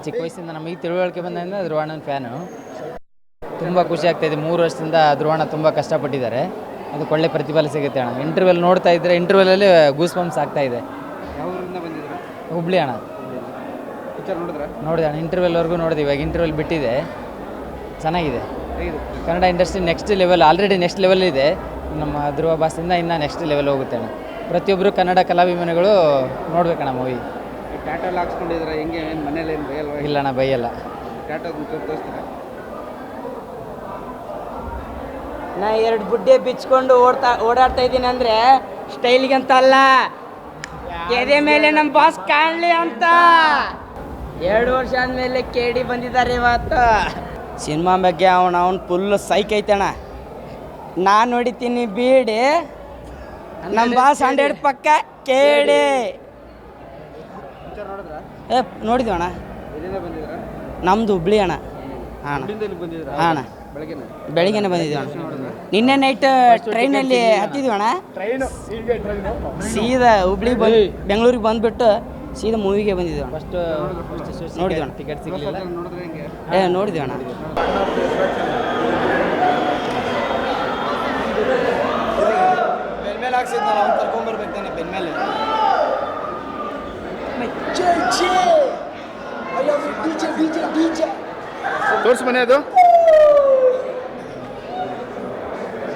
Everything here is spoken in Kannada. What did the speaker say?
ಚಿಕ್ಕ ವಯಸ್ಸಿಂದ ನಮಗೆ ತಿಳುವಳಿಕೆ ಬಂದಿಂದ ಧ್ರುವಣ್ಣನ ಫ್ಯಾನು. ತುಂಬ ಖುಷಿ ಆಗ್ತಾಯಿದೆ. 3 ವರ್ಷದಿಂದ ಧ್ರುವಣ್ಣ ತುಂಬ ಕಷ್ಟಪಟ್ಟಿದ್ದಾರೆ. ಅದಕ್ಕೆ ಒಳ್ಳೆ ಪ್ರತಿಫಲ ಸಿಗುತ್ತೆ ಅಣ್ಣ. ಇಂಟರ್ವೆಲ್ ನೋಡ್ತಾ ಇದ್ದರೆ ಇಂಟರ್ವೆಲಲ್ಲಿ ಗೂಸ್ ಬಂಪ್ಸ್ ಆಗ್ತಾಯಿದೆ. ಯಾವ ಊರಿಂದ ಬಂದಿದ್ರು? ಹುಬ್ಳಿ ಅಣ್ಣ. ಪಿಕ್ಚರ್ ನೋಡಿದೆ ಅಣ್ಣ. ಇಂಟರ್ವೆಲ್ವರೆಗೂ ನೋಡಿದೆ. ಇವಾಗ ಇಂಟರ್ವೆಲ್ ಬಿಟ್ಟಿದೆ. ಚೆನ್ನಾಗಿದೆ. Kannada industry next level, already next level ಇದೆ. ನಮ್ಮ ಧ್ರುವ ಬಾಸಿಂದ ಇನ್ನೂ ನೆಕ್ಸ್ಟ್ ಲೆವೆಲ್ ಹೋಗುತ್ತೆ ಅಣ್ಣ. ಪ್ರತಿಯೊಬ್ಬರು ಕನ್ನಡ ಕಲಾಭಿಮಾನಿಗಳು ನೋಡ್ಬೇಕಣ್ಣ ಮೂವಿ. ಟ್ಯಾಟೋ ಎಲ್ಲ ಹಾಕ್ಸ್ಕೊಂಡಿದ್ರೆ ಹೆಂಗೆ? ಏನು ಮನೇಲಿ ಏನು ಬೈಯಲ್ವ? ಇಲ್ಲ ಅಣ್ಣ, ಬೈಯಲ್ಲ. ಟ್ಯಾಟೋ ತೋರಿಸ್ತೀರಾ? ನಾ 2 ಬುಡ್ಡೆ ಬಿಚ್ಕೊಂಡು ಓಡಾಡ್ತಾ ಇದ್ದೀನಿ ಅಂದರೆ ಸ್ಟೈಲಿಗಂತ ಅಲ್ಲ, ಎದೆ ಮೇಲೆ ನಮ್ಮ ಬಾಸ್ ಕಾಣಲಿ ಅಂತ. 2 ವರ್ಷ ಆದಮೇಲೆ KD ಬಂದಿದ್ದಾರೆ ಇವತ್ತು. ಸಿನಿಮಾ ಬಗ್ಗೆ ಅವನು ಫುಲ್ ಸೈಕ್ ಐತಣ್ಣ. ನಾನು ನೋಡಿತೀನಿ ಬೀಡಿ, ನಮ್ಮ ಬಾಸ್ 100 ಪಕ್ಕ KD. ನೋಡಿದ್ವಿ ಅಣ್ಣ. ನಮ್ಮದು ಹುಬ್ಳಿ ಅಣ್ಣ. ಹಾಂ ಅಣ್ಣ, ಬೆಳಿಗ್ಗೆನೆ ಬಂದಿದ್ದೀವಿ ಅಣ್ಣ. ನಿನ್ನೆ ನೈಟ್ ಟ್ರೈನಲ್ಲಿ ಹತ್ತಿದ್ವಿ ಅಣ್ಣ. ಸೀದಾ ಹುಬ್ಳಿ ಬೆಂಗಳೂರಿಗೆ ಬಂದುಬಿಟ್ಟು ಸೀದಾ ಮೂವಿಗೆ ಬಂದಿದ್ದೀವಿ ಅಣ್ಣ. ನೋಡಿದ್ವಿ ಅಣ್ಣ. ಟಿಕೆಟ್ ಸಿಗಲಿಲ್ಲ. ನೋಡಿದ್ವಿ ಅಣ್ಣ. ಬೆನ್ಮೇಲೆ ಹಾಕ್ಸಿದ್ನಲ್ಲ, ಅವ್ನು ಕರ್ಕೊಂಬರ್ಬೇಕಾನೆ ಬೆನ್ಮೇಲೆ. ತೋರಿಸು ಮನೆ ಅದು.